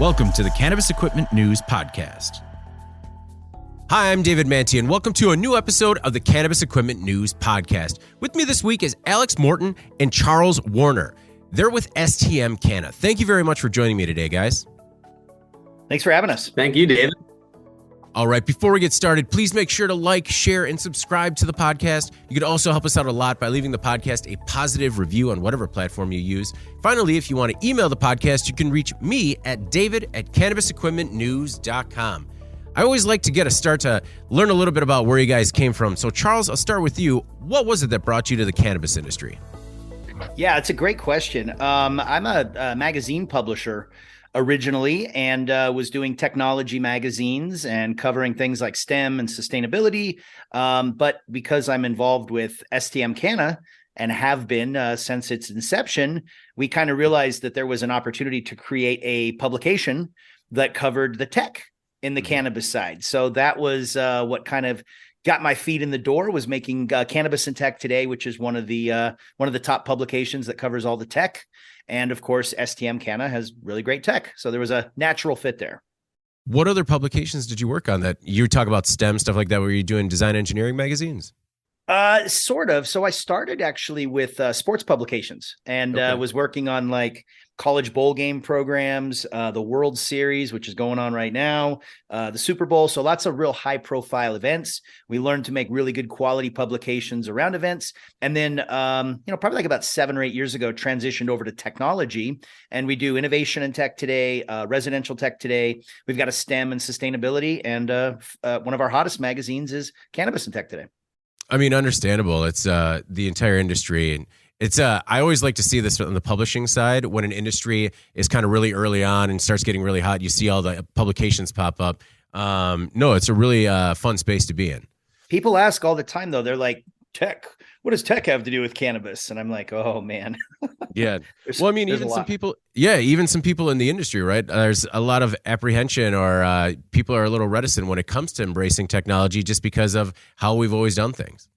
Welcome to the Cannabis Equipment News Podcast. Hi, I'm David Manti, and welcome to a new episode of the Cannabis Equipment News Podcast. With me this week is Alex Morton and Charles Warner. They're with STM Canna. Thank you very much for joining me today, guys. Thanks for having us. Thank you, David. All right, before we get started, please make sure to like, share, and subscribe to the podcast. You could also help us out a lot by leaving the podcast a positive review on whatever platform you use. Finally, if you want to email the podcast, you can reach me at david@cannabisequipmentnews.com. I always like to get a start to learn a little bit about where you guys came from. So, Charles, I'll start with you. What was it that brought you to the cannabis industry? Yeah, it's a great question. I'm a magazine publisher originally and was doing technology magazines and covering things like STEM and sustainability. But because I'm involved with STM Canna and have been since its inception, we kind of realized that there was an opportunity to create a publication that covered the tech in the cannabis side. So that was what kind of got my feet in the door, was making Cannabis and Tech Today, which is one of the top publications that covers all the tech. And of course, STM Canna has really great tech. So there was a natural fit there. What other publications did you work on that you talk about STEM, stuff like that? Were you doing design engineering magazines? Sort of. So I started actually with sports publications and was working on like college bowl game programs, the World Series, which is going on right now, the Super Bowl. So lots of real high profile events. We learned to make really good quality publications around events. And then, probably like about 7 or 8 years ago, transitioned over to technology, and we do innovation and tech today, residential tech today. We've got a STEM and sustainability, and one of our hottest magazines is Cannabis and Tech Today. I mean, understandable. It's the entire industry. And it's I always like to see this on the publishing side. When an industry is kind of really early on and starts getting really hot, you see all the publications pop up. No, it's a really fun space to be in. People ask all the time, though. They're like, tech, what does tech have to do with cannabis? And I'm like, oh, man. Yeah. Well, I mean, even some people in the industry, right? There's a lot of apprehension, or people are a little reticent when it comes to embracing technology just because of how we've always done things.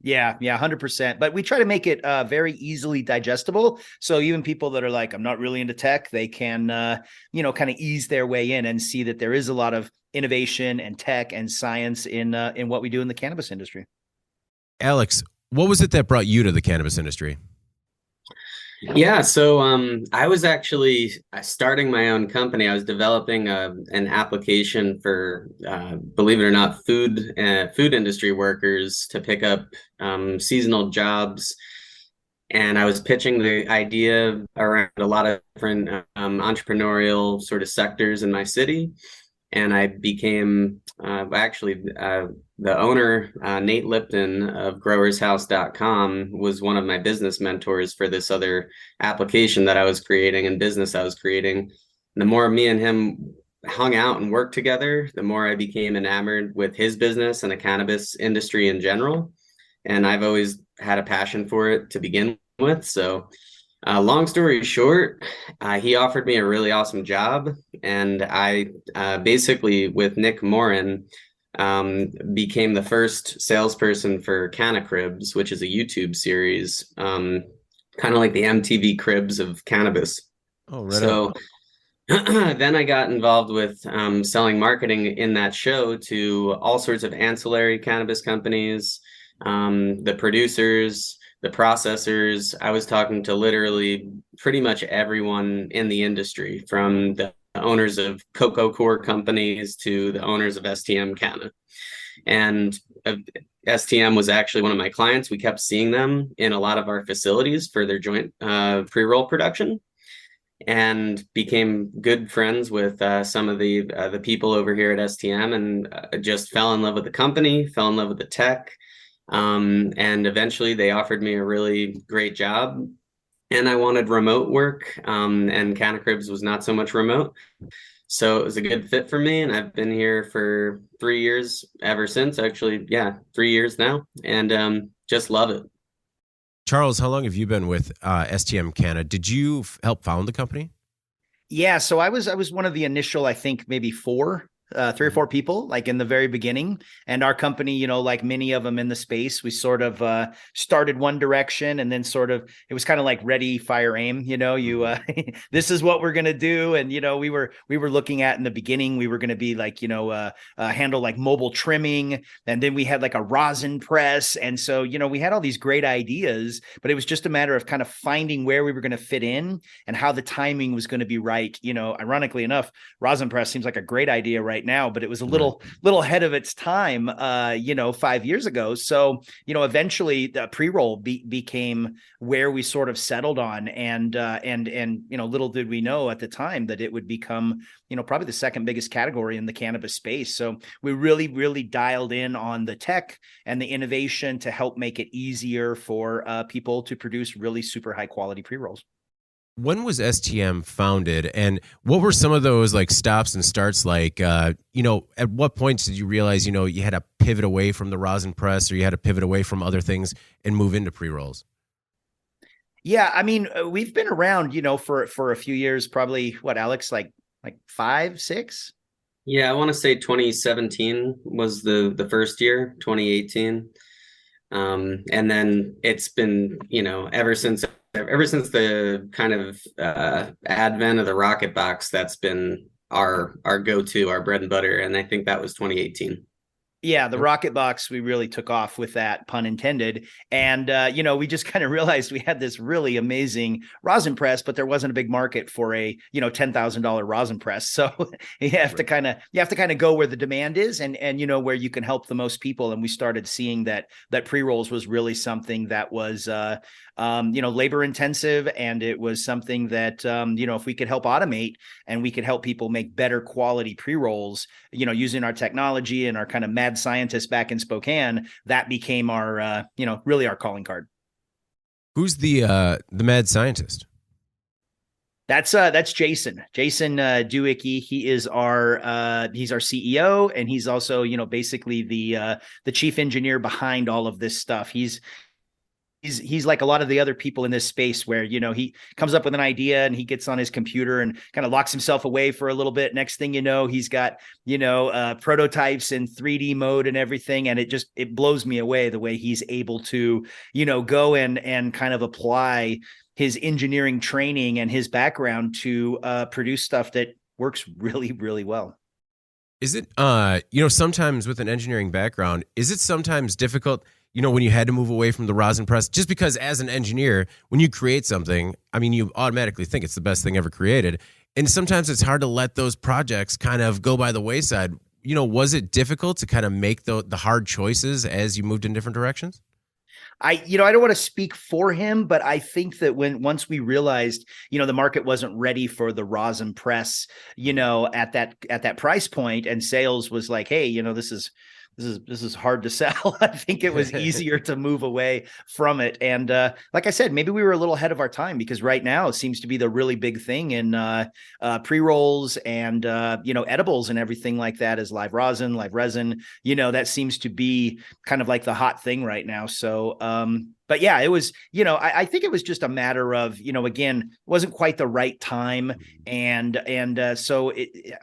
Yeah, 100%. But we try to make it very easily digestible. So even people that are like, I'm not really into tech, they can, kind of ease their way in and see that there is a lot of innovation and tech and science in what we do in the cannabis industry. Alex, what was it that brought you to the cannabis industry? Yeah, so I was actually starting my own company. I was developing an application for, believe it or not, food industry workers to pick up seasonal jobs. And I was pitching the idea around a lot of different entrepreneurial sort of sectors in my city. And I became the owner, Nate Lipton of growershouse.com, was one of my business mentors for this other application that I was creating and business I was creating. And the more me and him hung out and worked together, the more I became enamored with his business and the cannabis industry in general. And I've always had a passion for it to begin with. So long story short, he offered me a really awesome job, and I basically, with Nick Morin, became the first salesperson for Canna Cribs, which is a YouTube series, kind of like the MTV Cribs of cannabis. Oh, right. So then I got involved with selling marketing in that show to all sorts of ancillary cannabis companies, the producers, the processors. I was talking to literally pretty much everyone in the industry, from the owners of Cocoa Core companies to the owners of STM Canna. And STM was actually one of my clients. We kept seeing them in a lot of our facilities for their joint pre-roll production, and became good friends with some of the people over here at STM, and just fell in love with the company, fell in love with the tech. And eventually they offered me a really great job, and I wanted remote work. And Canna Cribs was not so much remote. So it was a good fit for me. And I've been here for 3 years ever since. Actually, 3 years now, and just love it. Charles, how long have you been with STM Canna? Did you help found the company? Yeah, so I was one of the initial, I think maybe 4 three or four people, like in the very beginning. And our company, like many of them in the space, we sort of started one direction, and then sort of it was kind of like ready, fire, aim. This is what we're gonna do. And we were looking at in the beginning, we were gonna be like handle like mobile trimming, and then we had like a rosin press, and so we had all these great ideas, but it was just a matter of kind of finding where we were going to fit in and how the timing was going to be right. Ironically enough, rosin press seems like a great idea right now, but it was a little ahead of its time 5 years ago. So eventually the pre-roll became where we sort of settled on, and little did we know at the time that it would become probably the second biggest category in the cannabis space. So we really, really dialed in on the tech and the innovation to help make it easier for people to produce really super high quality pre-rolls. When was STM founded, and what were some of those like stops and starts like? At what point did you realize you had to pivot away from the rosin press, or you had to pivot away from other things and move into pre-rolls? Yeah, I mean, we've been around, for a few years. Probably what, Alex, like 5, 6? Yeah, I want to say 2017 was the first year, 2018. And then it's been, ever since the kind of advent of the rocket box, that's been our go-to, our bread and butter. And I think that was 2018. Yeah, the rocket box, we really took off with that, pun intended. And, we just kind of realized we had this really amazing rosin press, but there wasn't a big market for a, $10,000 rosin press. So you have to kind of go where the demand is, and where you can help the most people. And we started seeing that pre-rolls was really something that was, labor intensive. And it was something that, if we could help automate and we could help people make better quality pre-rolls, using our technology and our kind of mad scientists back in Spokane, that became our, really our calling card. Who's the mad scientist? That's Jason Dewicki. He is he's our CEO, and he's also, basically the chief engineer behind all of this stuff. He's like a lot of the other people in this space where, he comes up with an idea and he gets on his computer and kind of locks himself away for a little bit. Next thing you know, he's got, prototypes in 3D mode and everything. And it blows me away the way he's able to, go and kind of apply his engineering training and his background to produce stuff that works really, really well. Is it, sometimes with an engineering background, is it sometimes difficult, when you had to move away from the rosin press, just because as an engineer, when you create something, I mean, you automatically think it's the best thing ever created. And sometimes it's hard to let those projects kind of go by the wayside. Was it difficult to kind of make the hard choices as you moved in different directions? I don't want to speak for him, but I think that once we realized, the market wasn't ready for the rosin press, at that price point, and sales was like, hey, this is hard to sell. I think it was easier to move away from it. And like I said, maybe we were a little ahead of our time, because right now it seems to be the really big thing in pre-rolls and, edibles and everything like that is live rosin, live resin. That seems to be kind of like the hot thing right now. So, but yeah, it was, I think it was just a matter of, again, it wasn't quite the right time. And so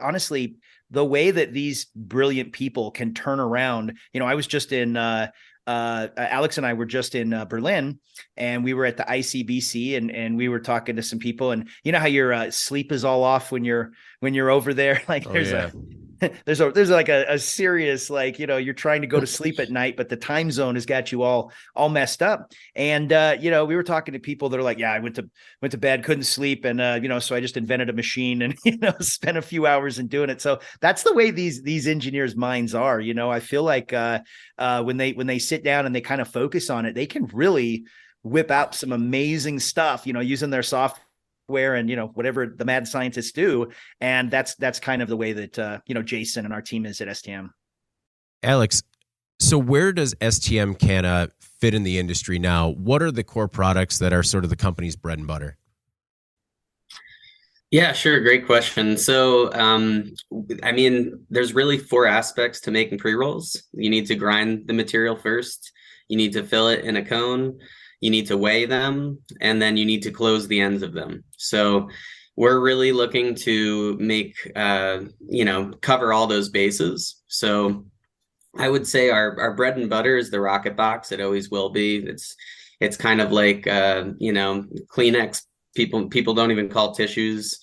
honestly, the way that these brilliant people can turn around, I was just in, Alex and I were just in Berlin, and we were at the ICBC, and we were talking to some people, and how your sleep is all off when you're over there. Like there's like a serious, like, you're trying to go to sleep at night, but the time zone has got you all messed up. And, we were talking to people that are like, yeah, I went to bed, couldn't sleep. And, so I just invented a machine and, spent a few hours in doing it. So that's the way these engineers' minds are. I feel like, when they sit down and they kind of focus on it, they can really whip out some amazing stuff, using their software and, whatever the mad scientists do. And that's kind of the way that, Jason and our team is at STM. Alex, so where does STM Canna fit in the industry now? What are the core products that are sort of the company's bread and butter? Yeah, sure. Great question. So, there's really 4 aspects to making pre-rolls. You need to grind the material first. You need to fill it in a cone. You need to weigh them, and then you need to close the ends of them. So we're really looking to make, cover all those bases. So I would say our bread and butter is the Rocket Box. It always will be. It's kind of like, Kleenex. People don't even call tissues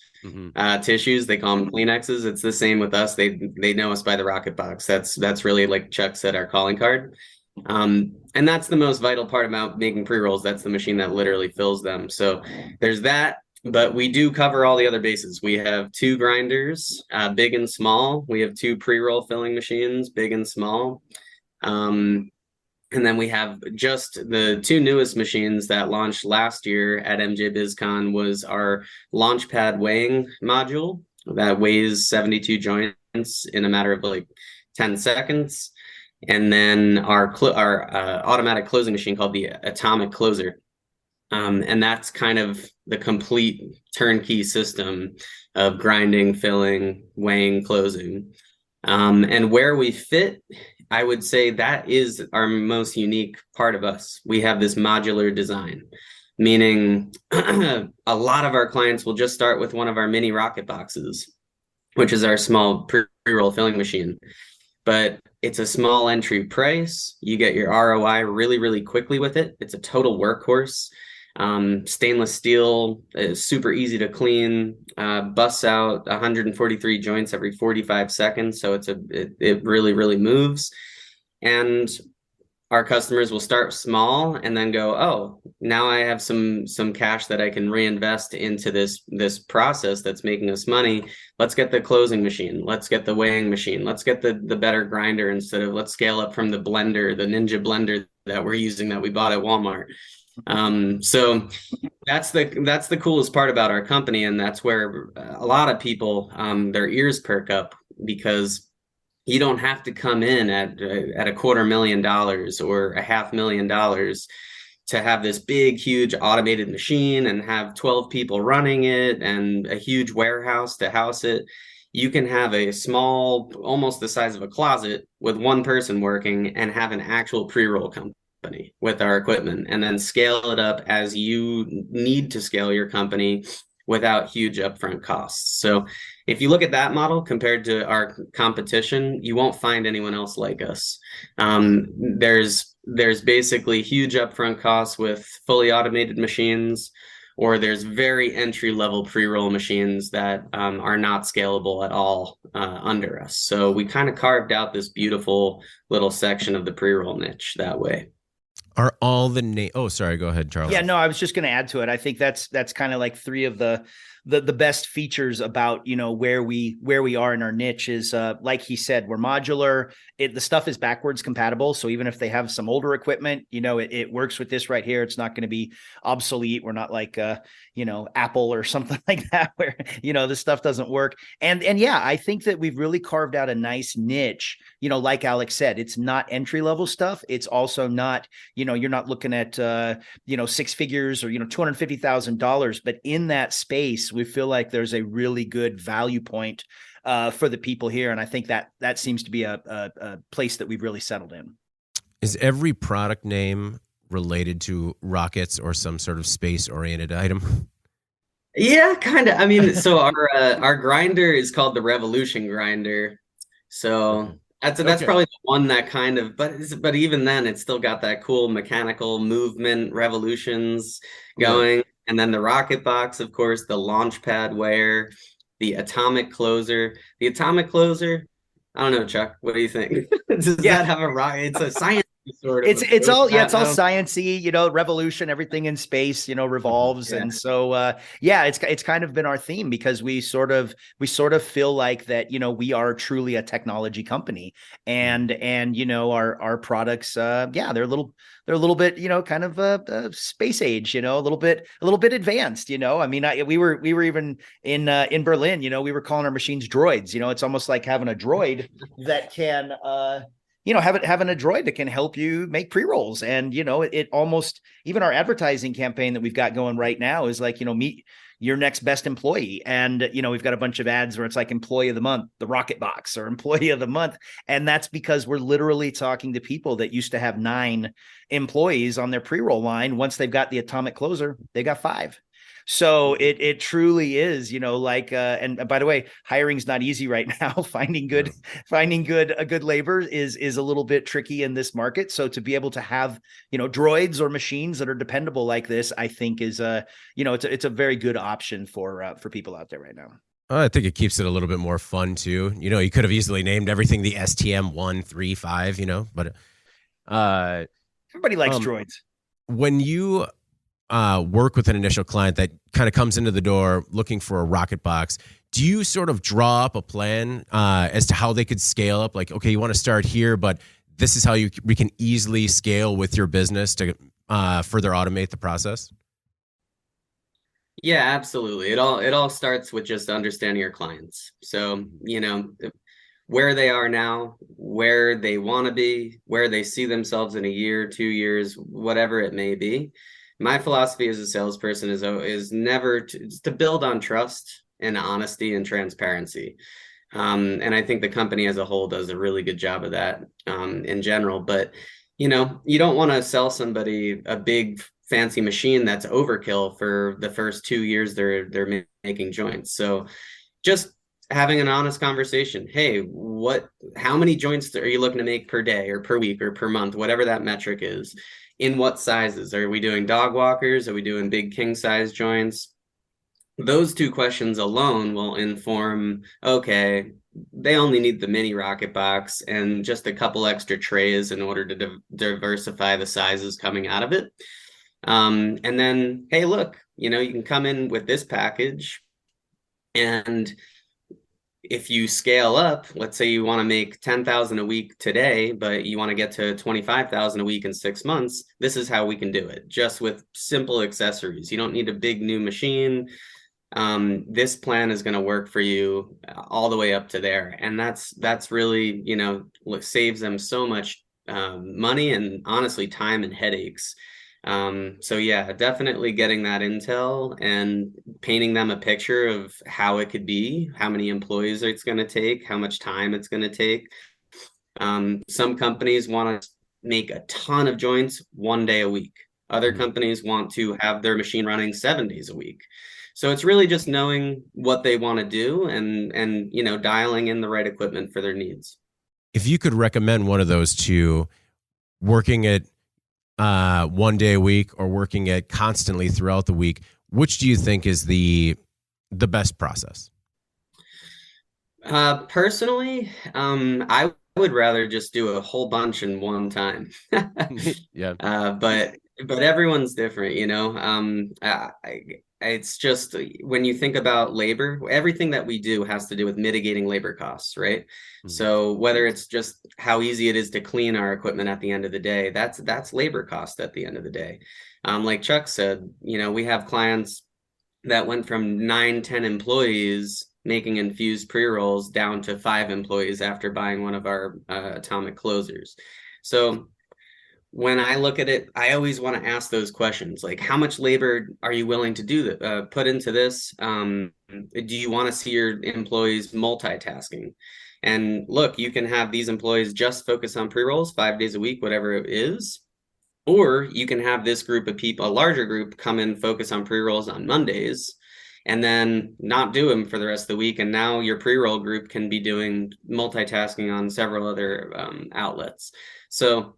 tissues. They call them Kleenexes. It's the same with us. They know us by the Rocket Box. That's really, like Chuck said, our calling card. And that's the most vital part about making pre-rolls. That's the machine that literally fills them. So there's that, but we do cover all the other bases. We have 2 grinders, big and small. We have 2 pre-roll filling machines, big and small. And then we have just the 2 newest machines that launched last year at MJ BizCon was our Launchpad weighing module that weighs 72 joints in a matter of like 10 seconds. And then our automatic closing machine called the Atomic Closer. And that's kind of the complete turnkey system of grinding, filling, weighing, closing. And where we fit, I would say that is our most unique part of us. We have this modular design, meaning a lot of our clients will just start with one of our mini Rocket Boxes, which is our small pre-roll filling machine. But it's a small entry price. You get your ROI really, really quickly with it. It's a total workhorse. Stainless steel is super easy to clean, busts out 143 joints every 45 seconds. So it really, really moves. And our customers will start small and then go, oh, now I have some cash that I can reinvest into this process that's making us money. Let's get the closing machine. Let's get the weighing machine. Let's get the better grinder instead of let's scale up from the blender, the Ninja blender that we're using that we bought at Walmart. So that's the coolest part about our company. And that's where a lot of people, their ears perk up, because you don't have to come in at $250,000 or $500,000 to have this big, huge automated machine and have 12 people running it and a huge warehouse to house it. You can have a small, almost the size of a closet with one person working and have an actual pre-roll company with our equipment, and then scale it up as you need to scale your company without huge upfront costs. So if you look at that model compared to our competition, you won't find anyone else like us. There's basically huge upfront costs with fully automated machines, or there's very entry-level pre-roll machines that are not scalable at all under us. So we kind of carved out this beautiful little section of the pre-roll niche that way. Are all the oh, sorry, go ahead, Charles. Yeah, no, I was just going to add to it. I think that's kind of like 3 of the best features about, where we are in our niche is, like he said, we're modular. The stuff is backwards compatible. So even if they have some older equipment, it works with this right here. It's not going to be obsolete. We're not like, Apple or something like that where, this stuff doesn't work. And yeah, I think that we've really carved out a nice niche, like Alex said, it's not entry level stuff. It's also not, you're not looking at, 6 figures or, $250,000, but in that space, we feel like there's a really good value point for the people here. And I think that seems to be a place that we've really settled in. Is every product name related to rockets or some sort of space-oriented item? Yeah, kind of. I mean, so our grinder is called the Revolution grinder. So that's Okay. probably the one that kind of, but even then, it's still got that cool mechanical movement revolutions going. Yeah. And then the Rocket Box, of course, the Launchpad wear, the Atomic Closer. The Atomic Closer, I don't know, Chuck. What do you think? Does that have a rocket? It's a science sort of. It's all sciencey, revolution, everything in space, revolves. Yeah. And so, it's kind of been our theme, because we sort of feel like that, we are truly a technology company, and our products, they're a little bit, kind of space age, a little bit advanced, I mean, we were even in Berlin, we were calling our machines droids. It's almost like having a droid that can, having a droid that can help you make pre-rolls. And, it almost, even our advertising campaign that we've got going right now is like, meet your next best employee. And, we've got a bunch of ads where it's like employee of the month, the Rocket Box, or employee of the month. And that's because we're literally talking to people that used to have 9 employees on their pre-roll line. Once they've got the Atomic Closer, they got 5. So it truly is, like and by the way, hiring's not easy right now. No. Finding good labor is a little bit tricky in this market. So to be able to have, droids or machines that are dependable like this, I think is it's a very good option for people out there right now. I think it keeps it a little bit more fun too. You could have easily named everything the STM 135, but everybody likes droids. When you work with an initial client that kind of comes into the door looking for a rocket box, do you sort of draw up a plan as to how they could scale up? Like, okay, you want to start here, but this is how we can easily scale with your business to further automate the process? Yeah, absolutely. It all starts with just understanding your clients. So, where they are now, where they want to be, where they see themselves in a year, 2 years, whatever it may be. My philosophy as a salesperson is never to build on trust and honesty and transparency. And I think the company as a whole does a really good job of that in general. But, you don't want to sell somebody a big fancy machine that's overkill for the first 2 years they're making joints. So just having an honest conversation. Hey, how many joints are you looking to make per day or per week or per month, whatever that metric is? In what sizes? Are we doing dog walkers? Are we doing big king size joints? Those two questions alone will inform, okay, they only need the mini rocket box and just a couple extra trays in order to diversify the sizes coming out of it. And then, hey, look, you can come in with this package, and if you scale up, let's say you want to make 10,000 a week today, but you want to get to 25,000 a week in 6 months, this is how we can do it, just with simple accessories. You don't need a big new machine. This plan is going to work for you all the way up to there. And that's really, what saves them so much money and honestly time and headaches. So yeah, definitely getting that intel and painting them a picture of how it could be, how many employees it's going to take, how much time it's going to take. Some companies want to make a ton of joints 1 day a week. Other companies want to have their machine running 7 days a week. So it's really just knowing what they want to do and dialing in the right equipment for their needs. If you could recommend one of those two, working at 1 day a week or working it constantly throughout the week, which do you think is the best process? Personally, I would rather just do a whole bunch in one time. Yeah. But everyone's different, it's just when you think about labor, everything that we do has to do with mitigating labor costs, right? Mm-hmm. So whether it's just how easy it is to clean our equipment at the end of the day, that's labor cost at the end of the day. Like Chuck said, we have clients that went from 9-10 employees making infused pre-rolls down to 5 employees after buying one of our atomic closers. So when I look at it, I always want to ask those questions, like how much labor are you willing to put into this? Do you want to see your employees multitasking? And look, you can have these employees just focus on pre-rolls 5 days a week, whatever it is. Or you can have this group of people, a larger group, come in, focus on pre-rolls on Mondays, and then not do them for the rest of the week. And now your pre-roll group can be doing multitasking on several other outlets. So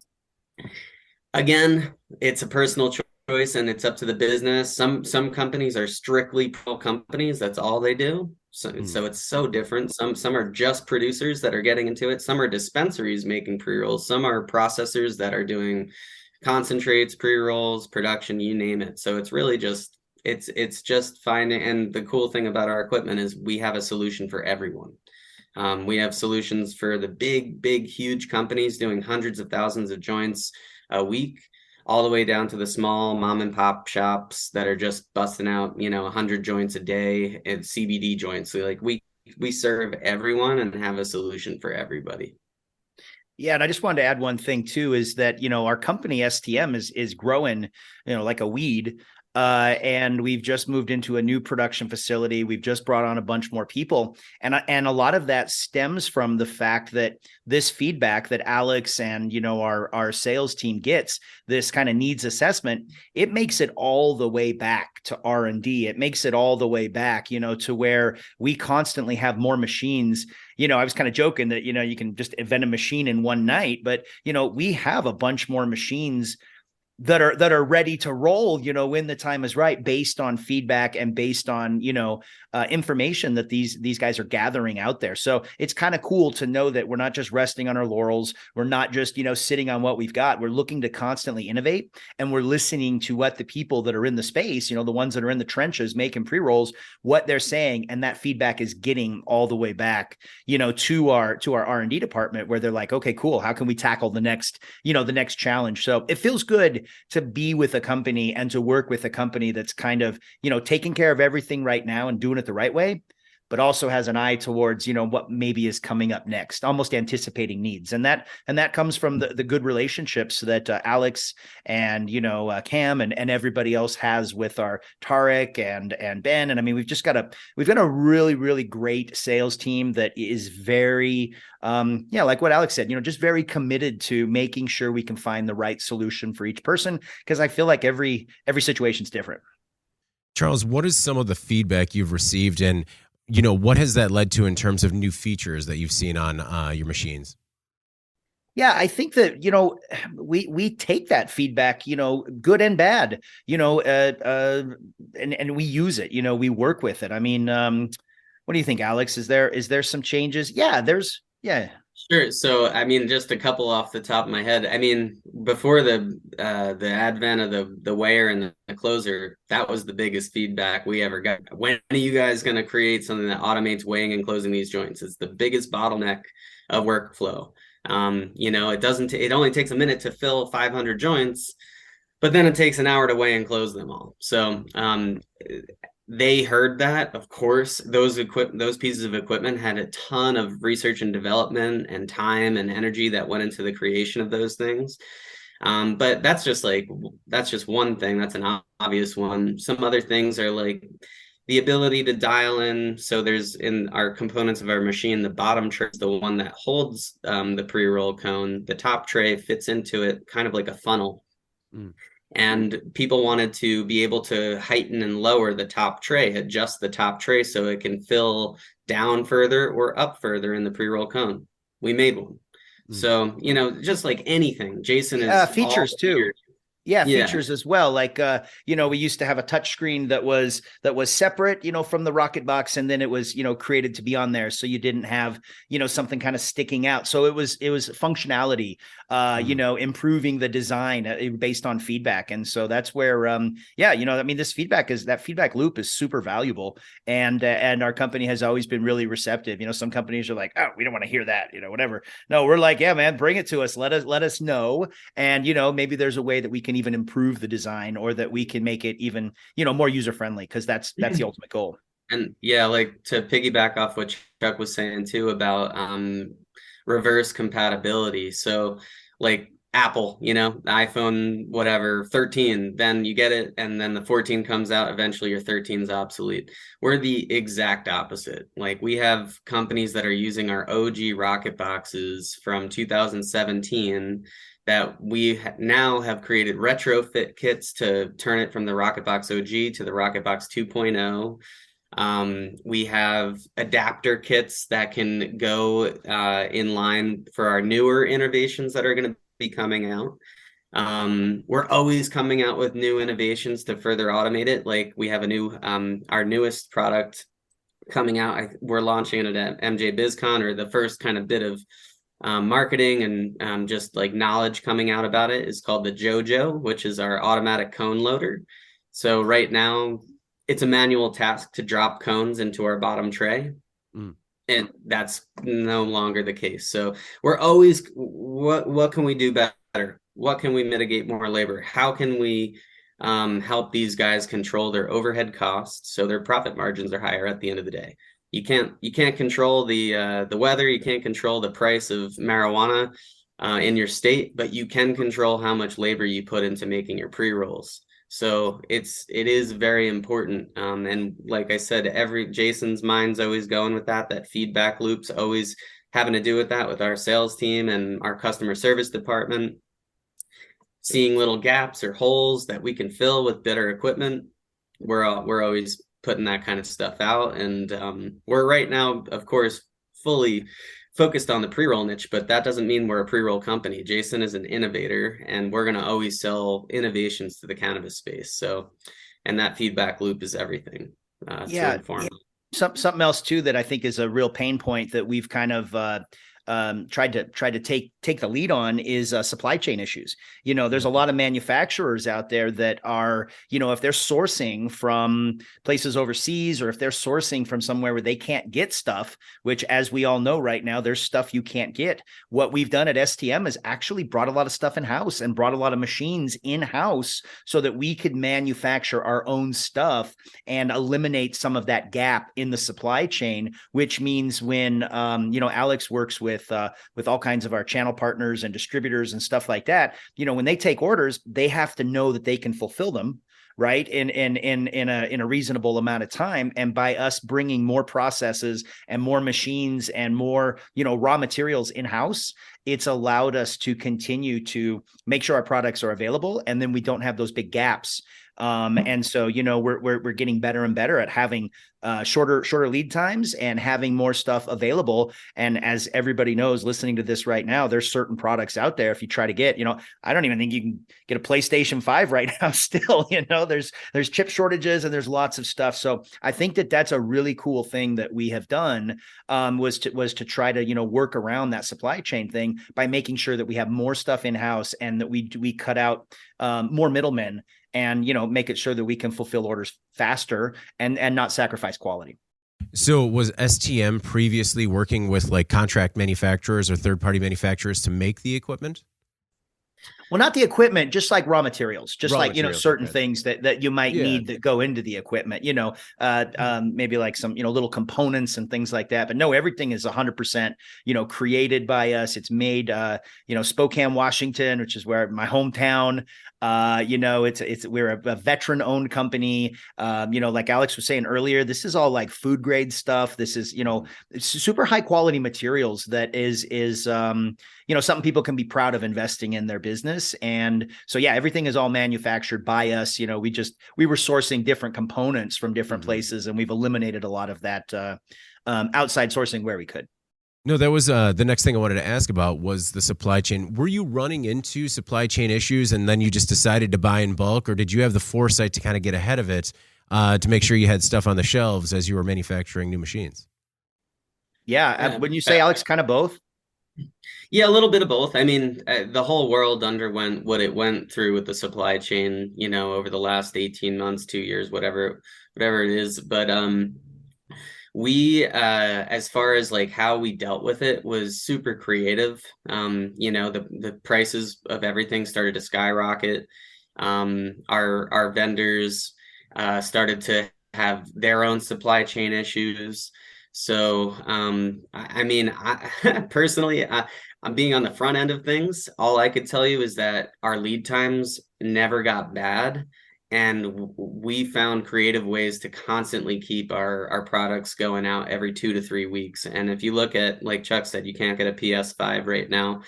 again, it's a personal choice and it's up to the business. Some companies are strictly pro companies. That's all they do. So it's so different. Some are just producers that are getting into it. Some are dispensaries making pre-rolls. Some are processors that are doing concentrates, pre-rolls, production, you name it. So it's really just it's just finding. And the cool thing about our equipment is we have a solution for everyone. We have solutions for the big, huge companies doing hundreds of thousands of joints a week, all the way down to the small mom and pop shops that are just busting out, 100 joints a day and CBD joints. So like we serve everyone and have a solution for everybody. Yeah. And I just wanted to add one thing too, is that, our company STM is growing, like a weed. And we've just moved into a new production facility. We've just brought on a bunch more people. And a lot of that stems from the fact that this feedback that Alex and, our sales team gets, this kind of needs assessment, it makes it all the way back to R&D. It makes it all the way back, to where we constantly have more machines. I was kind of joking that, you can just invent a machine in one night, but, we have a bunch more machines that are ready to roll, when the time is right, based on feedback and based on, information that these guys are gathering out there. So it's kind of cool to know that we're not just resting on our laurels. We're not just, sitting on what we've got. We're looking to constantly innovate, and we're listening to what the people that are in the space, the ones that are in the trenches making pre-rolls, what they're saying. And that feedback is getting all the way back, to our R&D department, where they're like, okay, cool. How can we tackle the next challenge? So it feels good to be with a company and to work with a company that's kind of, taking care of everything right now and doing it the right way, but also has an eye towards, what maybe is coming up next, almost anticipating needs. And that comes from the good relationships that Alex and, Cam and everybody else has with our Tarek and Ben. And I mean, we've got a really, really great sales team that is very, like what Alex said, just very committed to making sure we can find the right solution for each person. Cause I feel like every situation's different. Charles, what is some of the feedback you've received, and what has that led to in terms of new features that you've seen on your machines? Yeah, I think that, we take that feedback, good and bad, and we use it, we work with it. I mean, what do you think, Alex? Is there some changes? Yeah. Sure. So, I mean, just a couple off the top of my head. I mean, before the advent of the weigher and the closer, that was the biggest feedback we ever got. When are you guys going to create something that automates weighing and closing these joints? It's the biggest bottleneck of workflow. It only takes a minute to fill 500 joints, but then it takes an hour to weigh and close them all. So, they heard that. Of course, those pieces of equipment had a ton of research and development and time and energy that went into the creation of those things. But that's just one thing. That's an obvious one. Some other things are like the ability to dial in. So there's, in our components of our machine, the bottom tray is the one that holds the pre-roll cone. The top tray fits into it kind of like a funnel. And people wanted to be able to heighten and lower the top tray, adjust the top tray so it can fill down further or up further in the pre-roll cone. We made one. So, just like anything, Jason is features too. Features. Yeah, features as well. Like, we used to have a touch screen that was separate, from the Rocket Box, and then it was, created to be on there. So you didn't have, something kind of sticking out. So it was functionality, improving the design based on feedback. And so that's where, this feedback loop is super valuable. And our company has always been really receptive. Some companies are like, oh, we don't want to hear that, whatever. No, we're like, yeah, man, bring it to us. Let us know. And, maybe there's a way that we can even improve the design, or that we can make it even, more user-friendly, because that's the ultimate goal. And yeah, like to piggyback off what Chuck was saying too about reverse compatibility. So like Apple, iPhone, whatever, 13, then you get it, and then the 14 comes out, eventually your 13 is obsolete. We're the exact opposite. Like, we have companies that are using our OG Rocket Boxes from 2017 that we now have created retrofit kits to turn it from the Rocket Box OG to the Rocket Box 2.0. We have adapter kits that can go in line for our newer innovations that are going to be coming out. We're always coming out with new innovations to further automate it. Like, we have our newest product coming out. We're launching it at MJ BizCon, or the first kind of bit of marketing and just like knowledge coming out about it is called the JoJo, which is our automatic cone loader. So right now it's a manual task to drop cones into our bottom tray. And that's no longer the case. So we're always, what can we do better? What can we mitigate more labor? How can we help these guys control their overhead costs so their profit margins are higher at the end of the day? You can't control the weather. You can't control the price of marijuana in your state, but you can control how much labor you put into making your pre-rolls. So it is very important. And like I said, Jason's mind's always going with that feedback loop's always having to do with that, with our sales team and our customer service department, seeing little gaps or holes that we can fill with better equipment. We're always putting that kind of stuff out. And we're right now, of course, fully focused on the pre-roll niche, but that doesn't mean we're a pre-roll company. Jason is an innovator, and we're going to always sell innovations to the cannabis space. So, and that feedback loop is everything to inform. Something else too that I think is a real pain point that we've kind of tried to take the lead on is supply chain issues. There's a lot of manufacturers out there that are, if they're sourcing from places overseas, or if they're sourcing from somewhere where they can't get stuff, which, as we all know right now, there's stuff you can't get. What we've done at STM is actually brought a lot of stuff in house and brought a lot of machines in house so that we could manufacture our own stuff and eliminate some of that gap in the supply chain, which means when, Alex works with all kinds of our channel partners and distributors and stuff like that, when they take orders, they have to know that they can fulfill them, right, in a reasonable amount of time. And by us bringing more processes and more machines and more raw materials in house, it's allowed us to continue to make sure our products are available, and then we don't have those big gaps. And so, we're getting better and better at having shorter lead times and having more stuff available. And as everybody knows, listening to this right now, there's certain products out there. If you try to get, I don't even think you can get a PlayStation 5 right now still, there's chip shortages and there's lots of stuff. So I think that that's a really cool thing that we have done, was to try to, work around that supply chain thing by making sure that we have more stuff in house and that we cut out more middlemen, and make it sure that we can fulfill orders faster and not sacrifice quality. So was STM previously working with like contract manufacturers or third-party manufacturers to make the equipment? Well, not the equipment, just like raw materials, certain okay. things that you might need that go into the equipment, maybe like some, little components and things like that. But no, everything is 100%, created by us. It's made, Spokane, Washington, which is where my hometown. We're a veteran owned company. Like Alex was saying earlier, this is all like food grade stuff. This is, it's super high quality materials that is something people can be proud of investing in their business. And so, yeah, everything is all manufactured by us. We were sourcing different components from different places, and we've eliminated a lot of that outside sourcing where we could. No, that was the next thing I wanted to ask about was the supply chain. Were you running into supply chain issues and then you just decided to buy in bulk, or did you have the foresight to kind of get ahead of it to make sure you had stuff on the shelves as you were manufacturing new machines? Yeah. Wouldn't you say, Alex, kind of both? Yeah, a little bit of both. I mean, the whole world underwent what it went through with the supply chain, over the last 18 months, 2 years, whatever it is. But we, as far as like how we dealt with it, was super creative. The prices of everything started to skyrocket. Our vendors started to have their own supply chain issues. So, I personally, I'm being on the front end of things. All I could tell you is that our lead times never got bad, and we found creative ways to constantly keep our products going out every 2 to 3 weeks. And if you look at, like Chuck said, you can't get a PS5 right now.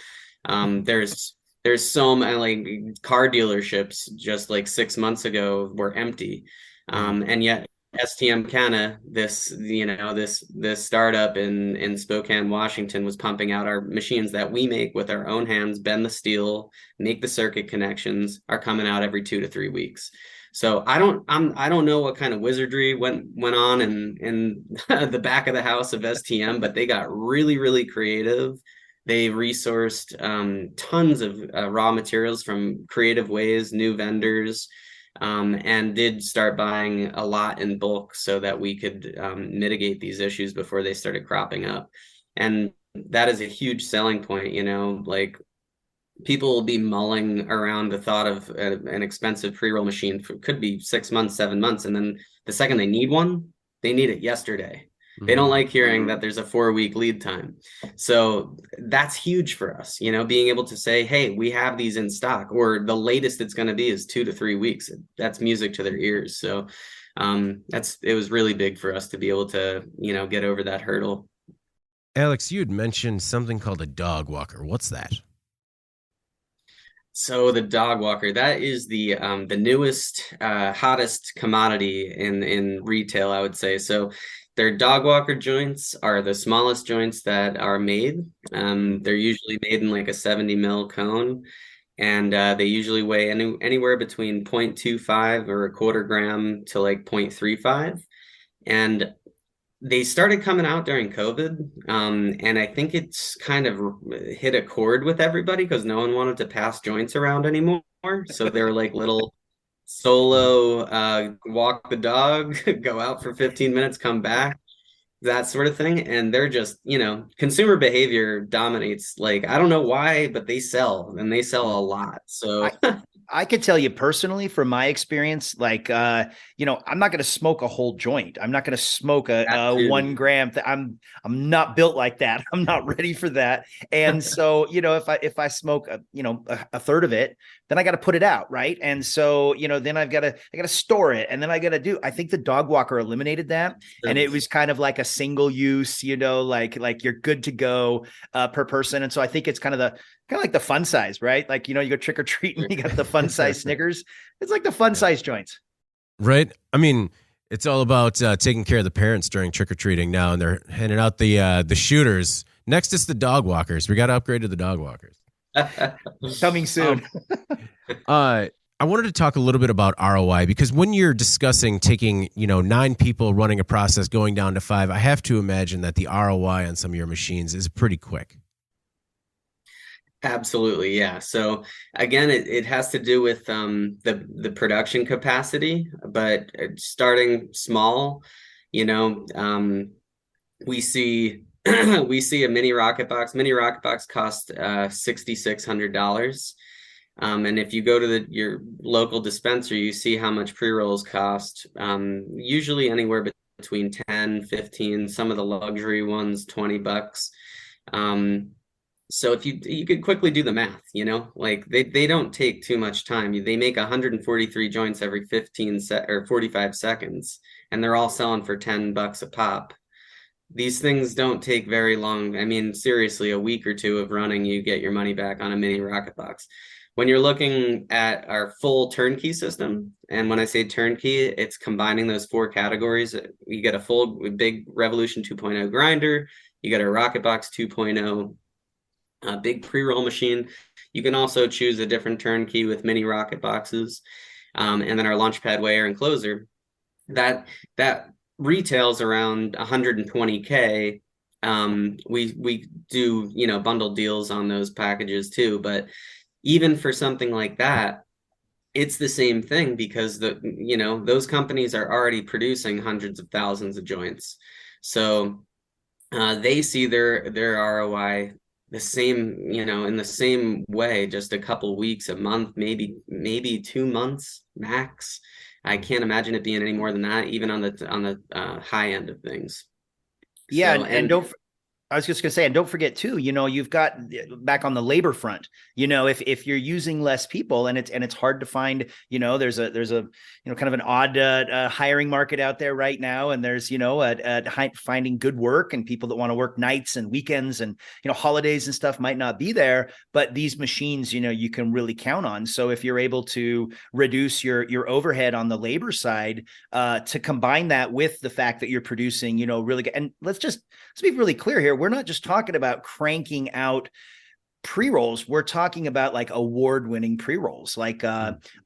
There's so many, like, car dealerships just like 6 months ago were empty, and yet STM Canna, this startup in Spokane, Washington, was pumping out our machines that we make with our own hands, bend the steel, make the circuit connections, are coming out every 2 to 3 weeks. So I don't know what kind of wizardry went on in the back of the house of STM, but they got really, really creative. They resourced tons of raw materials from creative ways, new vendors, and did start buying a lot in bulk so that we could mitigate these issues before they started cropping up. And that is a huge selling point, like people will be mulling around the thought of an expensive pre-roll machine could be 6 months, 7 months. And then the second they need one, they need it yesterday. They don't like hearing that there's a 4-week lead time. So that's huge for us, being able to say, hey, we have these in stock, or the latest it's going to be is 2 to 3 weeks. That's music to their ears. So it was really big for us to be able to, get over that hurdle. Alex, you had mentioned something called a dog walker. What's that? So the dog walker, that is the newest, hottest commodity in retail, I would say. So their dog walker joints are the smallest joints that are made. They're usually made in like a 70 mil cone, and they usually weigh anywhere between 0.25 or a quarter gram to like 0.35. And they started coming out during COVID, and I think it's kind of hit a chord with everybody because no one wanted to pass joints around anymore. So they're like little solo, walk the dog, go out for 15 minutes, come back, that sort of thing. And they're just, consumer behavior dominates. Like, I don't know why, but they sell, and they sell a lot. So I could tell you personally from my experience, like, I'm not going to smoke a whole joint. I'm not going to smoke a 1 gram. I'm not built like that. I'm not ready for that. And so, if I smoke, a third of it, then I got to put it out. Right. And so, then I got to store it. And then I think the dog walker eliminated that. And it was kind of like a single use, like you're good to go per person. And so I think it's kind of like the fun size, right? Like, you go trick or treating, you got the fun size Snickers. It's like the fun size joints. Right. I mean, it's all about taking care of the parents during trick or treating now, and they're handing out the shooters. Next is the dog walkers. We got to upgrade to the dog walkers. Coming soon. I wanted to talk a little bit about ROI, because when you're discussing taking, 9 people running a process going down to 5, I have to imagine that the ROI on some of your machines is pretty quick. Absolutely, yeah. So again, it has to do with the production capacity, but starting small, we see we see a mini rocket box. Mini rocket box cost $6,600. And if you go to your local dispensary, you see how much pre-rolls cost. Usually anywhere between 10, 15, some of the luxury ones, $20. So if you could quickly do the math, like they don't take too much time. They make 143 joints every 45 seconds, and they're all selling for $10 a pop. These things don't take very long. I mean, seriously, a week or 2 of running, you get your money back on a mini rocket box. When you're looking at our full turnkey system, and when I say turnkey, it's combining those 4 categories. You get a full big Revolution 2.0 grinder, you get a rocket box 2.0, a big pre-roll machine. You can also choose a different turnkey with mini rocket boxes, and then our launch pad weigher and closer. That retails around $120K. We do bundle deals on those packages too, but even for something like that, it's the same thing, because those companies are already producing hundreds of thousands of joints, so they see their ROI the same, in the same way, just a couple weeks, a month, maybe 2 months max. I can't imagine it being any more than that, even on the high end of things. Yeah, so, and I was just going to say, and don't forget too, you've got back on the labor front, if you're using less people, and it's hard to find, there's a kind of an odd hiring market out there right now. And there's, finding good work, and people that want to work nights and weekends and, holidays and stuff might not be there, but these machines, you can really count on. So if you're able to reduce your overhead on the labor side, to combine that with the fact that you're producing, really good, and let's be really clear here. We're not just talking about cranking out pre-rolls. We're talking about like award-winning pre-rolls, like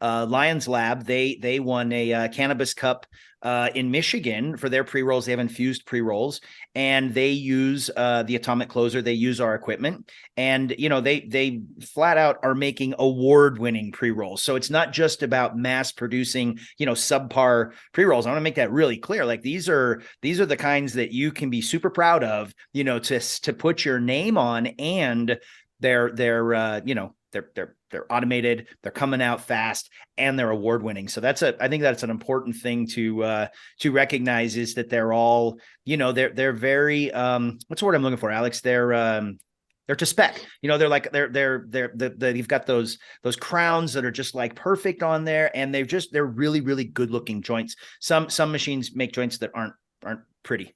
Lions Lab. They won a Cannabis Cup in Michigan for their pre-rolls. They have infused pre-rolls, and they use the Atomic Closer. They use our equipment, and they flat out are making award-winning pre-rolls. So it's not just about mass producing subpar pre-rolls. I want to make that really clear. Like these are the kinds that you can be super proud of, to put your name on, and they're they're automated, they're coming out fast, and they're award winning. So I think that's an important thing to recognize, is that they're all, they're very, what's the word I'm looking for, Alex? They're to spec, they're like, you've got those crowns that are just like perfect on there. And they're really, really good looking joints. Some machines make joints that aren't pretty.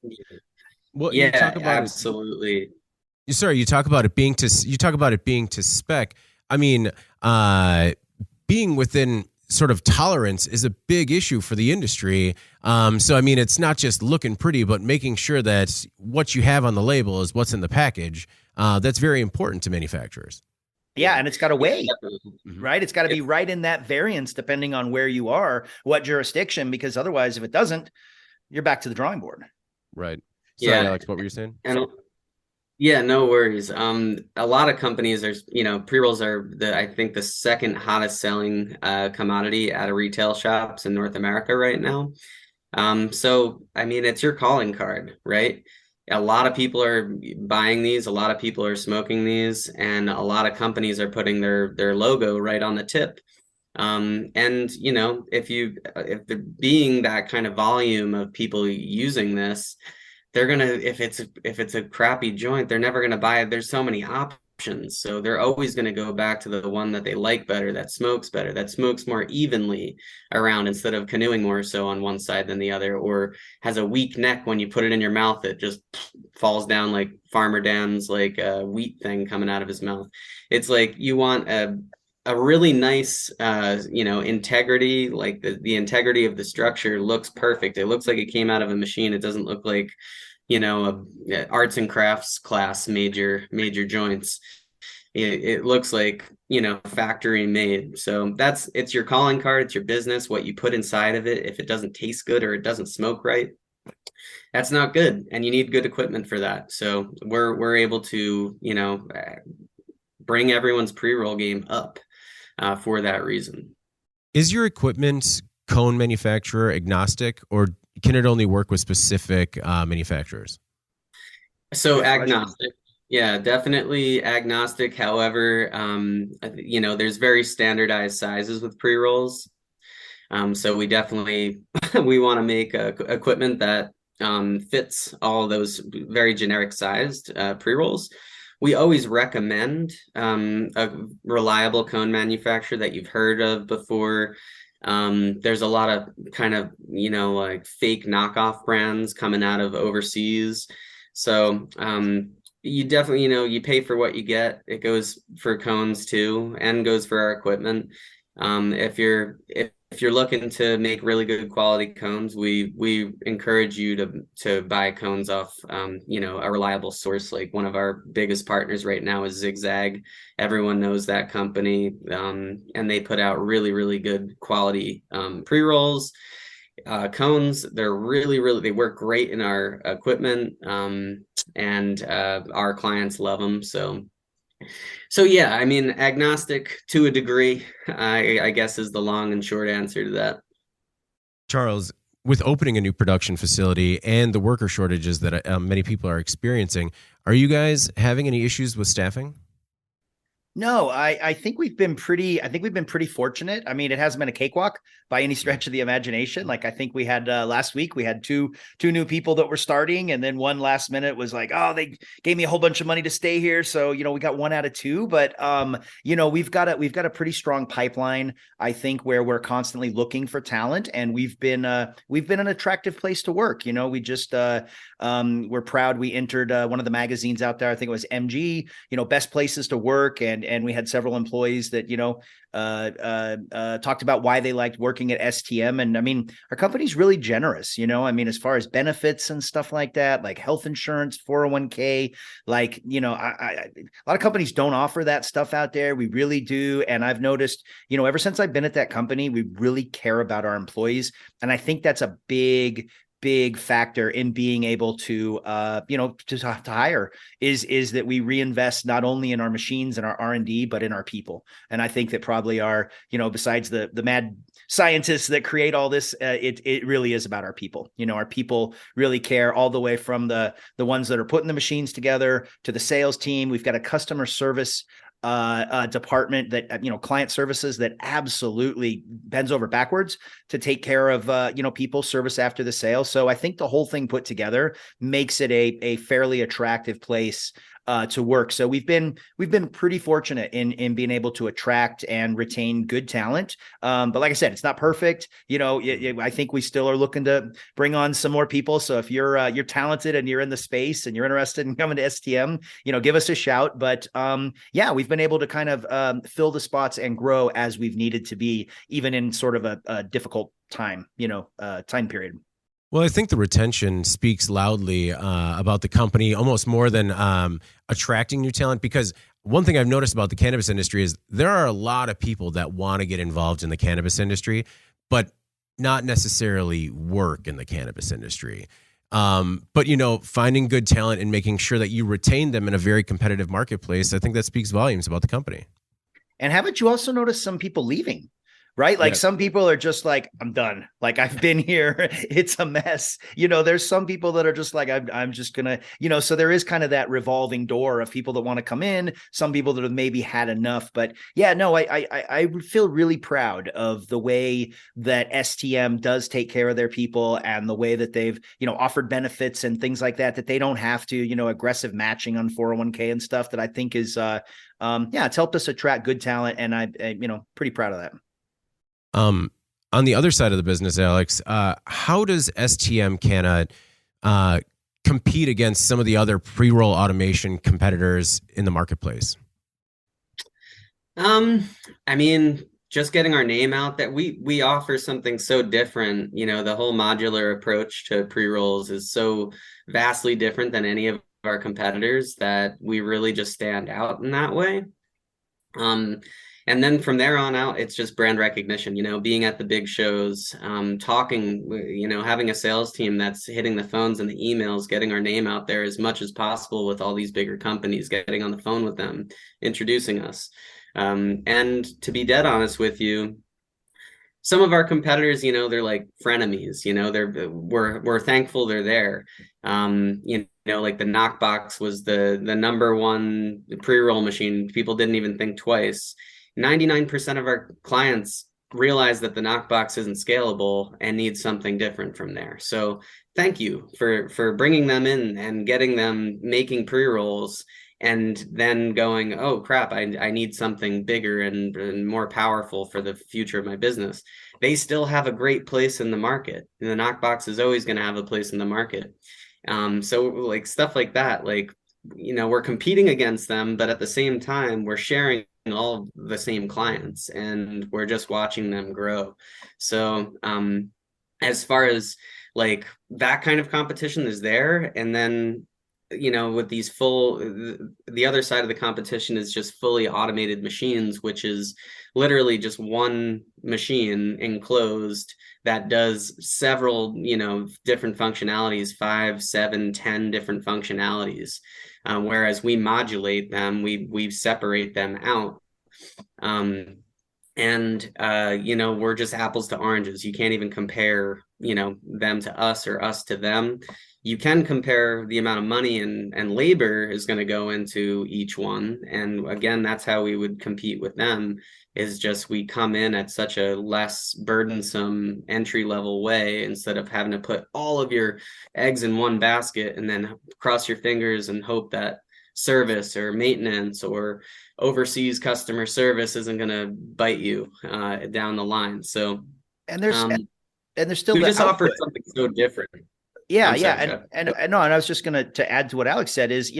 Well, Yeah, you talk about absolutely. Sorry, you talk about it being to spec. I mean, being within sort of tolerance is a big issue for the industry. So, I mean, it's not just looking pretty, but making sure that what you have on the label is what's in the package. That's very important to manufacturers. Yeah, and it's got to weigh, Mhm. right? It's got to be right in that variance, depending on where you are, what jurisdiction, because otherwise, if it doesn't, you're back to the drawing board. Right. Sorry, Yeah. Alex, what were you saying? And yeah, no worries. A lot of companies, pre-rolls are I think the second hottest selling commodity out of retail shops in North America right now. So I mean, it's your calling card, right? A lot of people are buying these, a lot of people are smoking these, and a lot of companies are putting their logo right on the tip. And if there being that kind of volume of people using this, they're gonna, if it's a crappy joint, they're never gonna buy it. There's so many options, so they're always gonna go back to the one that they like better, that smokes more evenly around, instead of canoeing more so on one side than the other, or has a weak neck when you put it in your mouth, it just falls down like Farmer Dan's like a wheat thing coming out of his mouth. It's like you want a really nice integrity, like the integrity of the structure looks perfect. It looks like it came out of a machine. It doesn't look like a arts and crafts class major joints. It looks like factory made. So it's your calling card, it's your business. What you put inside of it, if it doesn't taste good or it doesn't smoke right, that's not good, and you need good equipment for that. So we're able to bring everyone's pre-roll game up for that reason. Is your equipment cone manufacturer agnostic, or can it only work with specific manufacturers? So agnostic. Yeah, definitely agnostic. However, there's very standardized sizes with pre-rolls. So we definitely we want to make equipment that fits all those very generic sized pre-rolls. We always recommend a reliable cone manufacturer that you've heard of before. There's a lot of kind of, like fake knockoff brands coming out of overseas. So you definitely, you pay for what you get. It goes for cones too, and goes for our equipment. If you're looking to make really good quality cones, we encourage you to buy cones off a reliable source. Like one of our biggest partners right now is Zigzag. Everyone knows that company, and they put out really, really good quality pre-rolls. Cones, they're really, they work great in our equipment, and our clients love them. So yeah, I mean, agnostic to a degree, I guess, is the long and short answer to that. Charles, with opening a new production facility and the worker shortages that many people are experiencing, are you guys having any issues with staffing? No, I think we've been pretty fortunate. I mean, it hasn't been a cakewalk by any stretch of the imagination. Like I think we had last week, we had two new people that were starting, and then one last minute was like, oh, they gave me a whole bunch of money to stay here. So, we got 1 out of 2, but we've got a pretty strong pipeline, I think, where we're constantly looking for talent, and we've been an attractive place to work. We just we're proud. We entered one of the magazines out there. I think it was MG, best places to work. And we had several employees that, talked about why they liked working at STM. And I mean, our company's really generous, I mean, as far as benefits and stuff like that, like health insurance, 401k, like, a lot of companies don't offer that stuff out there. We really do. And I've noticed, ever since I've been at that company, we really care about our employees. And I think that's a big factor in being able to hire is that we reinvest not only in our machines and our R&D, but in our people. And I think that probably our, besides the mad scientists that create all this, it really is about our people. Our people really care, all the way from the ones that are putting the machines together to the sales team. We've got a customer service department that, client services that absolutely bends over backwards to take care of, people, service after the sale. So I think the whole thing put together makes it a fairly attractive place to work. So we've been pretty fortunate in being able to attract and retain good talent. But like I said, it's not perfect. I think we still are looking to bring on some more people. So if you're talented and you're in the space and you're interested in coming to STM, give us a shout. But we've been able to kind of fill the spots and grow as we've needed to be, even in sort of a difficult time period. Well, I think the retention speaks loudly about the company, almost more than attracting new talent. Because one thing I've noticed about the cannabis industry is there are a lot of people that want to get involved in the cannabis industry, but not necessarily work in the cannabis industry. But finding good talent and making sure that you retain them in a very competitive marketplace, I think that speaks volumes about the company. And haven't you also noticed some people leaving? Right? Like some people are just like, I'm done. Like I've been here. It's a mess. There's some people that are just like, I'm just going to, so there is kind of that revolving door of people that want to come in, some people that have maybe had enough. But yeah, no, I feel really proud of the way that STM does take care of their people and the way that they've, offered benefits and things like that they don't have to, aggressive matching on 401k and stuff that I think is, it's helped us attract good talent. And I pretty proud of that. On the other side of the business, Alex, how does STM Canna compete against some of the other pre-roll automation competitors in the marketplace? Just getting our name out there, we offer something so different. The whole modular approach to pre-rolls is so vastly different than any of our competitors that we really just stand out in that way. And then from there on out, it's just brand recognition, being at the big shows, talking, having a sales team that's hitting the phones and the emails, getting our name out there as much as possible with all these bigger companies, getting on the phone with them, introducing us. And to be dead honest with you, some of our competitors, they're like frenemies, we're thankful they're there. Like the Knockbox was the number one pre-roll machine. People didn't even think twice. 99% of our clients realize that the Knockbox isn't scalable and need something different from there. So thank you for bringing them in and getting them making pre-rolls and then going, oh crap, I need something bigger and more powerful for the future of my business. They still have a great place in the market. And the Knockbox is always going to have a place in the market. So like stuff like that, like, we're competing against them, but at the same time, we're sharing all the same clients and we're just watching them grow. So as far as like that kind of competition is there, and then with these the other side of the competition is just fully automated machines, which is literally just one machine enclosed that does several different functionalities, 5, 7, 10 different functionalities. Whereas we modulate them, we separate them out. We're just apples to oranges. You can't even compare, them to us or us to them. You can compare the amount of money and labor is going to go into each one. And again, that's how we would compete with them, is just we come in at such a less burdensome entry level way instead of having to put all of your eggs in one basket and then cross your fingers and hope that service or maintenance or overseas customer service isn't going to bite you down the line. So, and there's still we the just output. offer something so different. Yeah, yeah. And I was just going to add to what Alex said is,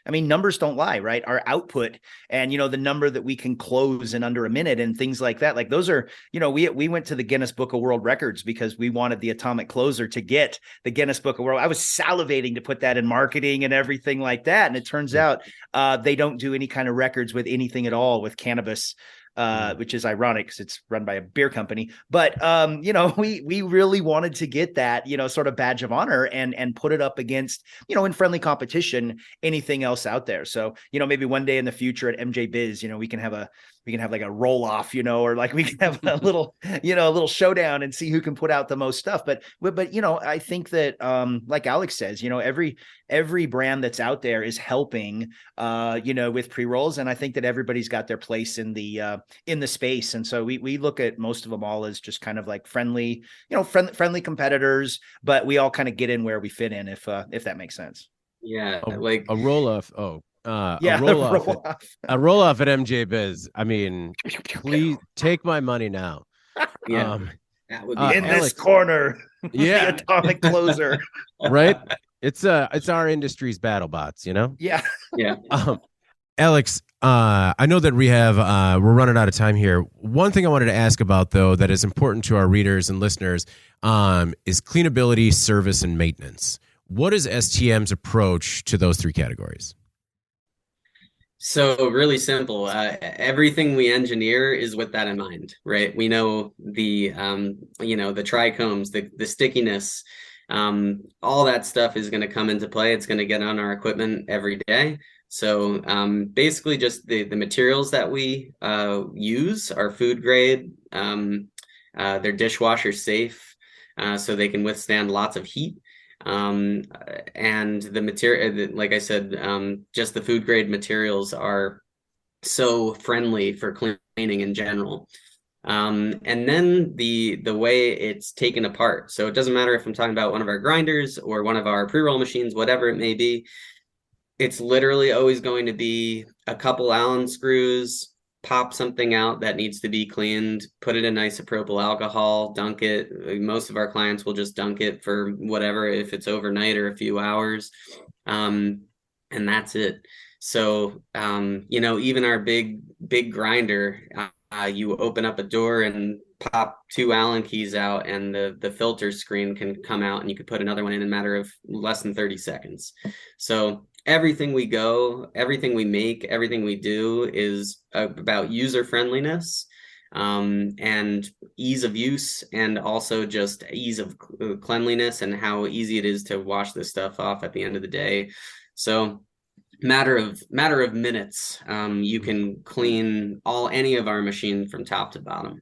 numbers don't lie, right? Our output and, the number that we can close in under a minute and things like that. Like those are, we went to the Guinness Book of World Records because we wanted the atomic closer to get the Guinness Book of World. I was salivating to put that in marketing and everything like that. And it turns out they don't do any kind of records with anything at all with cannabis. Which is ironic because it's run by a beer company. But, we really wanted to get that, sort of badge of honor and put it up against, in friendly competition, anything else out there. So, maybe one day in the future at MJ Biz, we can have can have like a roll off, or like we can have a little, a little showdown and see who can put out the most stuff. But I think that, like Alex says, every brand that's out there is helping, with pre-rolls. And I think that everybody's got their place in the space. And so we look at most of them all as just kind of like friendly, friendly competitors, but we all kind of get in where we fit in, if that makes sense. Yeah, a roll off. Yeah, a roll off at MJ Biz. I mean, please take my money now. Yeah, that would be in this corner. Yeah, the atomic closer. Right. It's our industry's battle bots. Yeah. Yeah. Alex, I know that we're running out of time here. One thing I wanted to ask about, though, that is important to our readers and listeners, is cleanability, service, and maintenance. What is STM's approach to those three categories? So really simple. Everything we engineer is with that in mind, right? We know the trichomes, the stickiness, all that stuff is going to come into play. It's going to get on our equipment every day. So basically just the materials that we use are food grade. They're dishwasher safe, so they can withstand lots of heat. And the material, like I said, just the food grade materials are so friendly for cleaning in general. And then the way it's taken apart. So it doesn't matter if I'm talking about one of our grinders or one of our pre-roll machines, whatever it may be. It's literally always going to be a couple Allen screws, pop something out that needs to be cleaned, put it in isopropyl alcohol, dunk it. Most of our clients will just dunk it for whatever, if it's overnight or a few hours. And that's it. So, even our big grinder, you open up a door and pop two Allen keys out and the filter screen can come out and you could put another one in a matter of less than 30 seconds. So everything we make, everything we do is about user friendliness, and ease of use, and also just ease of cleanliness and how easy it is to wash this stuff off at the end of the day. So matter of minutes, you can clean any of our machine from top to bottom.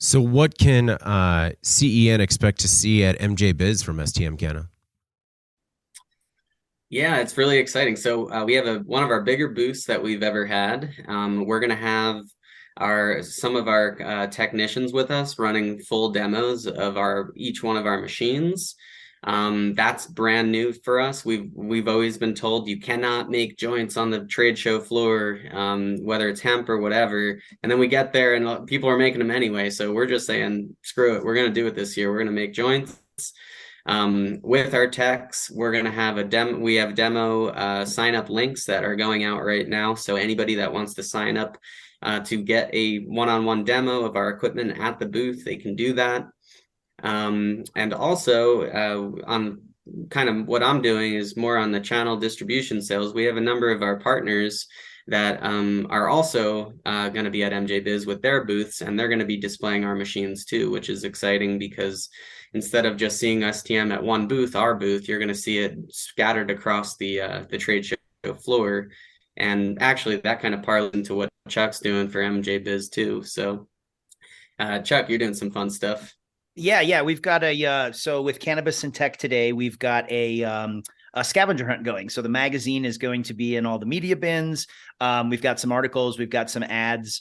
So what can CEN expect to see at MJ Biz from STM Canna? Yeah, it's really exciting. So we have one of our bigger booths that we've ever had. We're going to have some of our technicians with us running full demos of each one of our machines. That's brand new for us. We've always been told you cannot make joints on the trade show floor, whether it's hemp or whatever. And then we get there and people are making them anyway. So we're just saying, screw it. We're going to do it this year. We're going to make joints. With our techs, we're going to have a demo. We have demo sign up links that are going out right now. So anybody that wants to sign up to get a one-on-one demo of our equipment at the booth, they can do that. And also on kind of what I'm doing is more on the channel distribution sales. We have a number of our partners that are also going to be at MJ Biz with their booths, and they're going to be displaying our machines too, which is exciting because instead of just seeing STM at one booth, our booth, you're going to see it scattered across the trade show floor. And actually that kind of parlays into what Chuck's doing for MJ Biz too. So Chuck, you're doing some fun stuff. Yeah. We've got so with Cannabis and Tech today, we've got a scavenger hunt going. So the magazine is going to be in all the media bins. We've got some articles, we've got some ads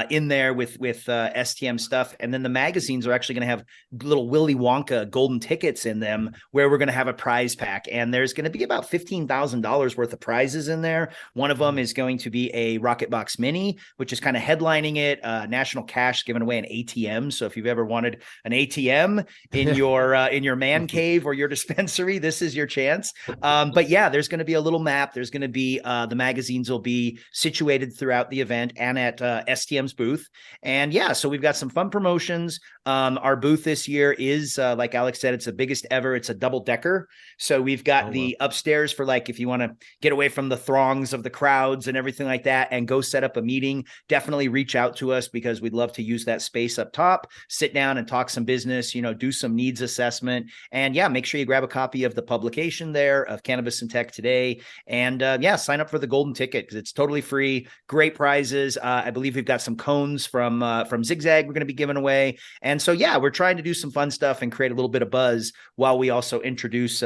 in there with STM stuff. And then the magazines are actually going to have little Willy Wonka golden tickets in them where we're going to have a prize pack. And there's going to be about $15,000 worth of prizes in there. One of them is going to be a Rocket Box Mini, which is kind of headlining it. National Cash giving away an ATM. So if you've ever wanted an ATM in your man cave or your dispensary, this is your chance. But yeah, there's going to be a little map. There's going to be the magazines will be situated throughout the event and at STM's booth. And yeah, so we've got some fun promotions. Our booth this year is, like Alex said, it's the biggest ever. It's a double decker. So we've got the upstairs for like, if you want to get away from the throngs of the crowds and everything like that and go set up a meeting, definitely reach out to us because we'd love to use that space up top, sit down and talk some business, do some needs assessment. And yeah, make sure you grab a copy of the publication there of Cannabis and Tech today. And sign up for the golden ticket because it's totally free. Great prizes. I believe we've got got some cones from Zigzag we're going to be giving away. And so, yeah, we're trying to do some fun stuff and create a little bit of buzz while we also introduce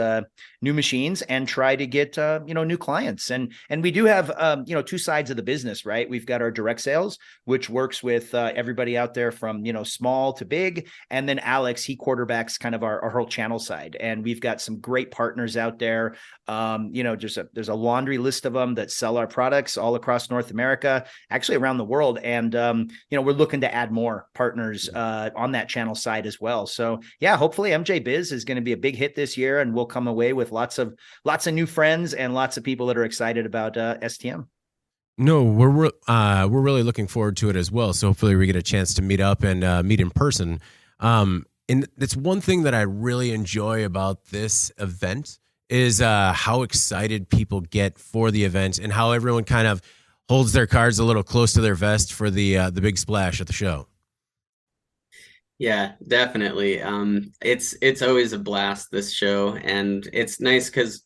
new machines and try to get new clients. And we do have two sides of the business, right? We've got our direct sales, which works with everybody out there from small to big, and then Alex, he quarterbacks kind of our whole channel side. And we've got some great partners out there. There's a laundry list of them that sell our products all across North America, actually around the world. And we're looking to add more partners on that channel side as well. So yeah, hopefully MJ Biz is going to be a big hit this year, and we'll come away with lots of new friends and lots of people that are excited about STM. No, we're really looking forward to it as well. So hopefully we get a chance to meet up and meet in person. And it's one thing that I really enjoy about this event is how excited people get for the event and how everyone kind of holds their cards a little close to their vest for the big splash at the show. Yeah, definitely. It's always a blast, this show, and it's nice because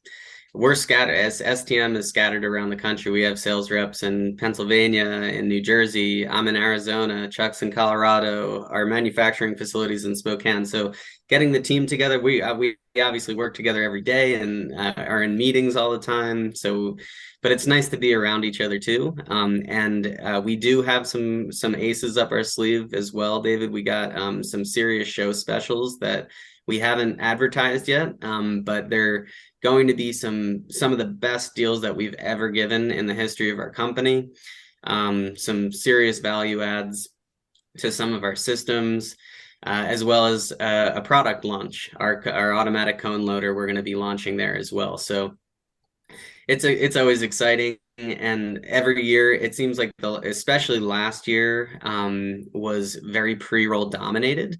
we're scattered. As STM is scattered around the country. We have sales reps in Pennsylvania, in New Jersey. I'm in Arizona. Chuck's in Colorado. Our manufacturing facilities in Spokane. So getting the team together, we obviously work together every day and are in meetings all the time. So, but it's nice to be around each other too. And we do have some aces up our sleeve as well, David. We got some serious show specials that we haven't advertised yet, but they're going to be some of the best deals that we've ever given in the history of our company. Some serious value adds to some of our systems, as well as a product launch. Our automatic cone loader, we're going to be launching there as well. So it's always exciting. And every year it seems like especially last year was very pre-roll dominated.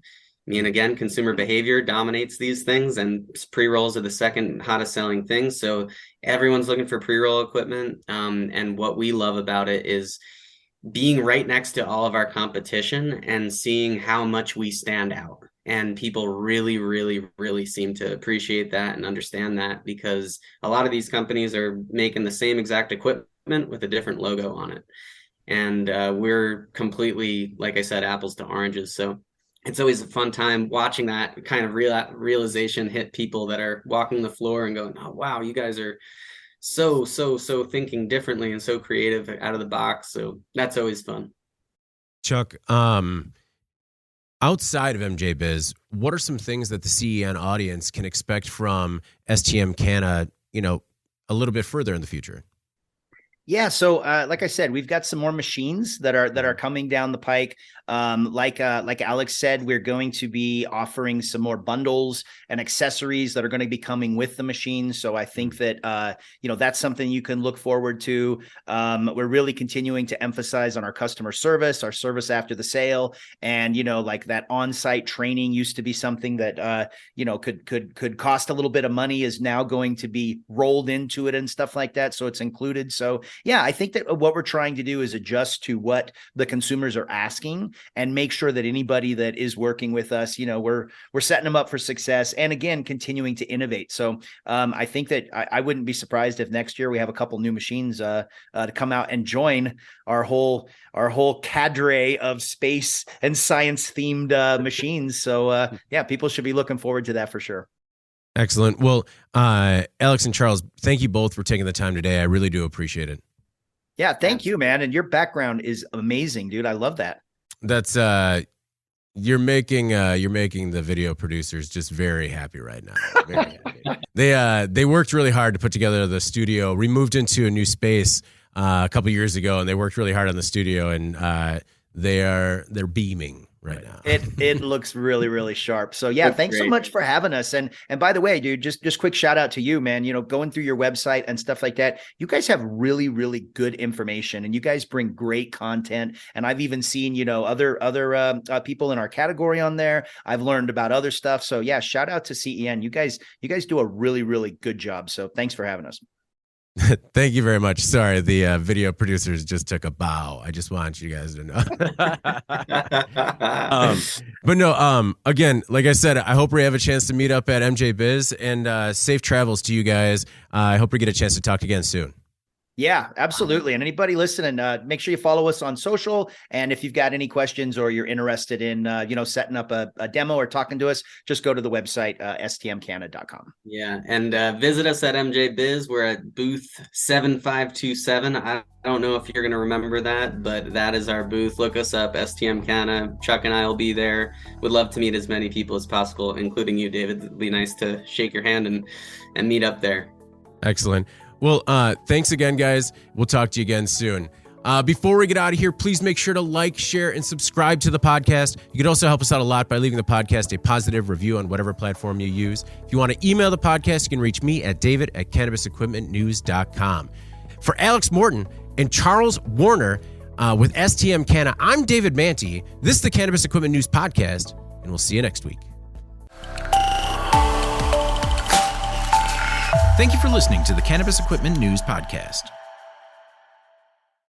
I mean, again, consumer behavior dominates these things, and pre-rolls are the second hottest selling thing. So everyone's looking for pre-roll equipment. And what we love about it is being right next to all of our competition and seeing how much we stand out. And people really, really, really seem to appreciate that and understand that, because a lot of these companies are making the same exact equipment with a different logo on it. And we're completely, like I said, apples to oranges. So it's always a fun time watching that kind of realization hit people that are walking the floor and going, oh, wow, you guys are so thinking differently and so creative out of the box. So that's always fun. Chuck, outside of MJ Biz, what are some things that the CEN audience can expect from STM Canna, a little bit further in the future? Yeah. So, like I said, we've got some more machines that are coming down the pike. Like Alex said, we're going to be offering some more bundles and accessories that are going to be coming with the machines. So I think that, that's something you can look forward to. We're really continuing to emphasize on our customer service, our service after the sale. And, like that on-site training used to be something that, could cost a little bit of money, is now going to be rolled into it and stuff like that. So it's included. So yeah, I think that what we're trying to do is adjust to what the consumers are asking and make sure that anybody that is working with us, we're setting them up for success, and again, continuing to innovate. So I think that I wouldn't be surprised if next year we have a couple new machines to come out and join our whole cadre of space and science themed machines. So yeah, people should be looking forward to that for sure. Excellent. Well, Alex and Charles, thank you both for taking the time today. I really do appreciate it. Yeah, thank you, man. And your background is amazing, dude. I love that. That's you're making the video producers just very happy right now. Very happy. They worked really hard to put together the studio. We moved into a new space a couple years ago, and they worked really hard on the studio, and they're beaming right now. It looks really, really sharp. So yeah, thanks so much for having us. And by the way, dude, just quick shout out to you, man. Going through your website and stuff like that, you guys have really, really good information, and you guys bring great content. And I've even seen, other people in our category on there. I've learned about other stuff. So yeah, shout out to CEN. You guys do a really, really good job. So thanks for having us. Thank you very much. Sorry, the video producers just took a bow. I just want you guys to know. But no, again, like I said, I hope we have a chance to meet up at MJ Biz, and safe travels to you guys. I hope we get a chance to talk again soon. Yeah, absolutely. And anybody listening, make sure you follow us on social. And if you've got any questions or you're interested in, setting up a demo or talking to us, just go to the website, stmcanna.com. Yeah, and visit us at MJ Biz. We're at booth 7527. I don't know if you're going to remember that, but that is our booth. Look us up, STM Canna. Chuck and I will be there. Would love to meet as many people as possible, including you, David. It'd be nice to shake your hand and meet up there. Excellent. Well, thanks again, guys. We'll talk to you again soon. Before we get out of here, please make sure to like, share, and subscribe to the podcast. You could also help us out a lot by leaving the podcast a positive review on whatever platform you use. If you want to email the podcast, you can reach me at david@cannabisequipmentnews.com. For Alex Morton and Charles Warner with STM Canna, I'm David Manti. This is the Cannabis Equipment News Podcast, and we'll see you next week. Thank you for listening to the Cannabis Equipment News Podcast.